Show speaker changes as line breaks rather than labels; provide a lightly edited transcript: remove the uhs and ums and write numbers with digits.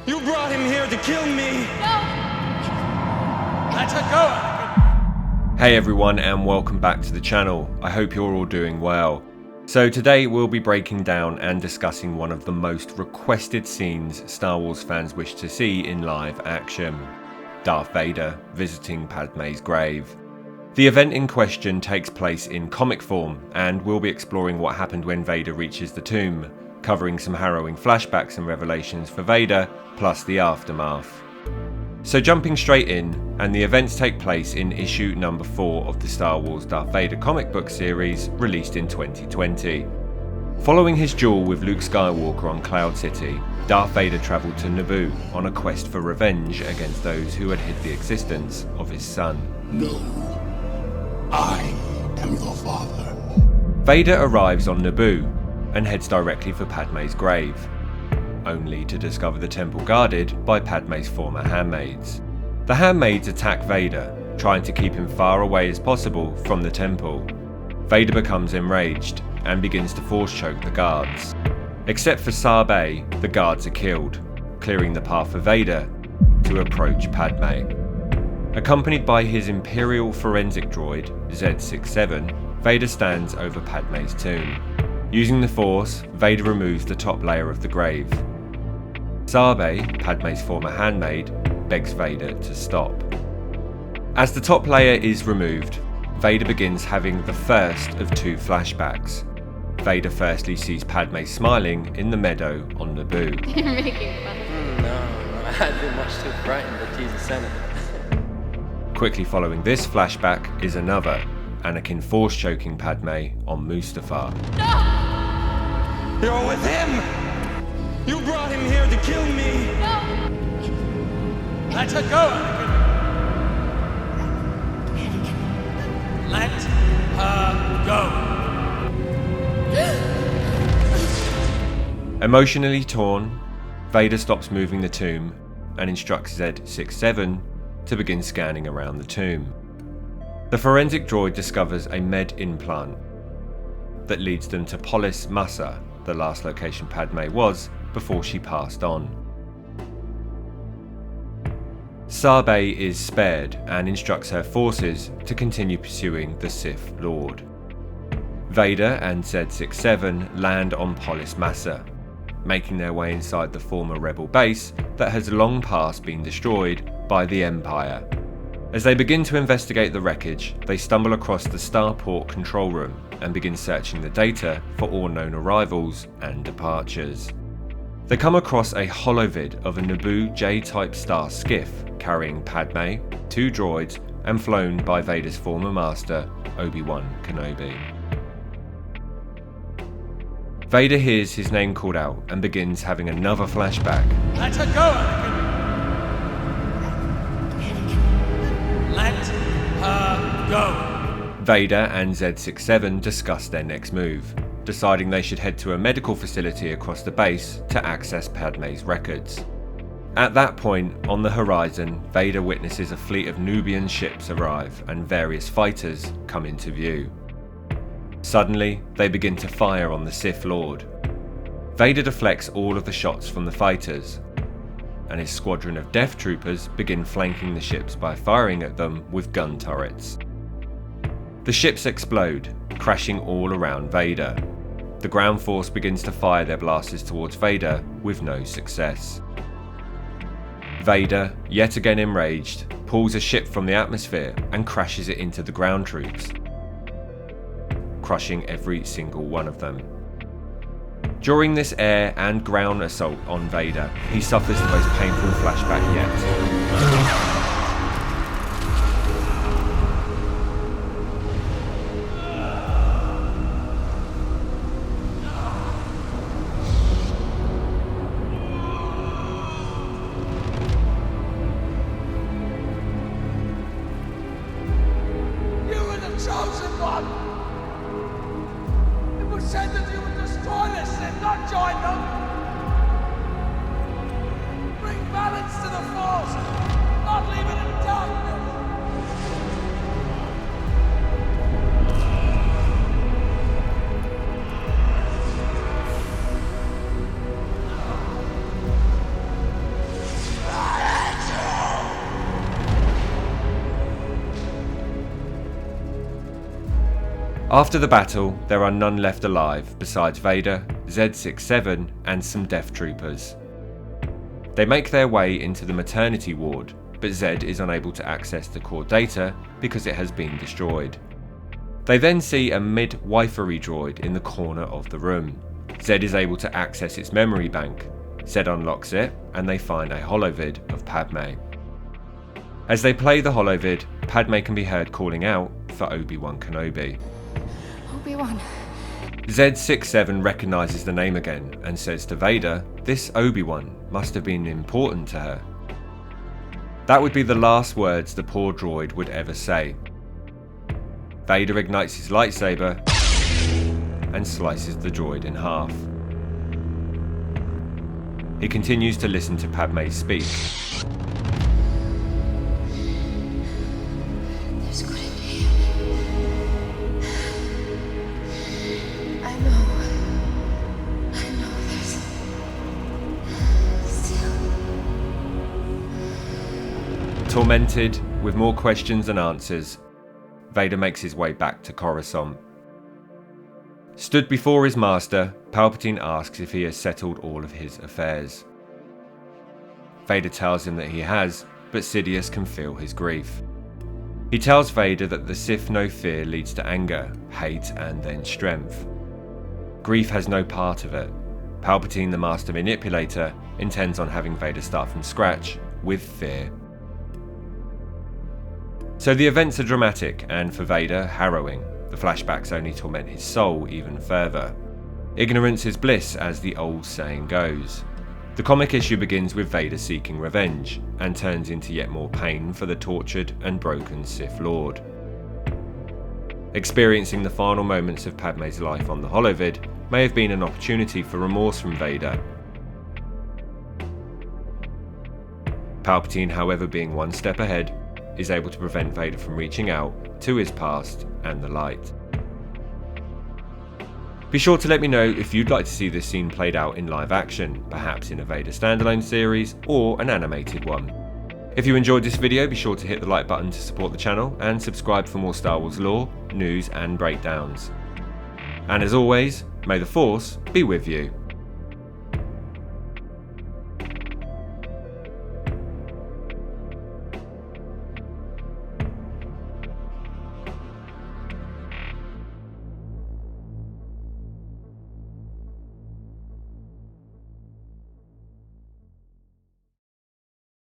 You brought him here to kill me!
No!
Let her go, Anakin!
Hey everyone, and welcome back to the channel. I hope you're all doing well. So today we'll be breaking down and discussing one of the most requested scenes Star Wars fans wish to see in live action. Darth Vader visiting Padme's grave. The event in question takes place in comic form, and we'll be exploring what happened when Vader reaches the tomb, covering some harrowing flashbacks and revelations for Vader, plus the aftermath. So jumping straight in, and the events take place in issue number 4 of the Star Wars Darth Vader comic book series, released in 2020. Following his duel with Luke Skywalker on Cloud City, Darth Vader travelled to Naboo on a quest for revenge against those who had hid the existence of his son.
No, I am your father.
Vader arrives on Naboo and heads directly for Padme's grave, only to discover the temple guarded by Padme's former handmaids. The handmaids attack Vader, trying to keep him far away as possible from the temple. Vader becomes enraged and begins to force choke the guards. Except for Sabe, the guards are killed, clearing the path for Vader to approach Padme. Accompanied by his Imperial forensic droid, Z-67, Vader stands over Padme's tomb. Using the Force, Vader removes the top layer of the grave. Sabe, Padme's former handmaid, begs Vader to stop. As the top layer is removed, Vader begins having the first of 2 flashbacks. Vader firstly sees Padme smiling in the meadow on Naboo.
You're making fun.
No, I'd be much too frightened to tease the Senate.
Quickly following this flashback is another, Anakin force choking Padme on Mustafar.
No!
You're with him! You brought him here to kill me!
No!
Let her go, Anakin! Let her go!
Emotionally torn, Vader stops moving the tomb and instructs Z-67 to begin scanning around the tomb. The forensic droid discovers a med implant that leads them to Polis Massa, the last location Padme was before she passed on. Sabe is spared and instructs her forces to continue pursuing the Sith Lord. Vader and Z-67 land on Polis Massa, making their way inside the former rebel base that has long past been destroyed by the Empire. As they begin to investigate the wreckage, they stumble across the starport control room and begin searching the data for all known arrivals and departures. They come across a holovid of a Naboo J-type star skiff carrying Padme, 2 droids, and flown by Vader's former master, Obi-Wan Kenobi. Vader hears his name called out and begins having another flashback.
Let her go, Anakin! Let her go!
Vader and Z-67 discuss their next move, deciding they should head to a medical facility across the base to access Padme's records. At that point, on the horizon, Vader witnesses a fleet of Nubian ships arrive and various fighters come into view. Suddenly, they begin to fire on the Sith Lord. Vader deflects all of the shots from the fighters, and his squadron of Death Troopers begin flanking the ships by firing at them with gun turrets. The ships explode, crashing all around Vader. The ground force begins to fire their blasters towards Vader with no success. Vader, yet again enraged, pulls a ship from the atmosphere and crashes it into the ground troops, crushing every single one of them. During this air and ground assault on Vader, he suffers the most painful flashback yet.
You were the chosen one! It was said that you would destroy this and not join them! Bring balance to the Force, not leave
After the battle, there are none left alive besides Vader, Z-67 and some Death Troopers. They make their way into the maternity ward, but Zed is unable to access the core data because it has been destroyed. They then see a midwifery droid in the corner of the room. Zed is able to access its memory bank. Zed unlocks it and they find a holovid of Padme. As they play the holovid, Padme can be heard calling out for Obi-Wan Kenobi.
Obi-Wan.
Z-67 recognises the name again and says to Vader, this Obi-Wan must have been important to her. That would be the last words the poor droid would ever say. Vader ignites his lightsaber and slices the droid in half. He continues to listen to Padme speak.
There's good in him. I know there's still.
Tormented, with more questions than answers, Vader makes his way back to Coruscant. Stood before his master, Palpatine asks if he has settled all of his affairs. Vader tells him that he has, but Sidious can feel his grief. He tells Vader that the Sith know fear leads to anger, hate, and then strength. Grief has no part of it. Palpatine, the master manipulator, intends on having Vader start from scratch, with fear. So the events are dramatic, and for Vader, harrowing. The flashbacks only torment his soul even further. Ignorance is bliss, as the old saying goes. The comic issue begins with Vader seeking revenge, and turns into yet more pain for the tortured and broken Sith Lord. Experiencing the final moments of Padme's life on the holovid may have been an opportunity for remorse from Vader. Palpatine, however, being one step ahead, is able to prevent Vader from reaching out to his past and the light. Be sure to let me know if you'd like to see this scene played out in live action, perhaps in a Vader standalone series or an animated one. If you enjoyed this video, be sure to hit the like button to support the channel and subscribe for more Star Wars lore, news and breakdowns. And as always, may the Force be with you.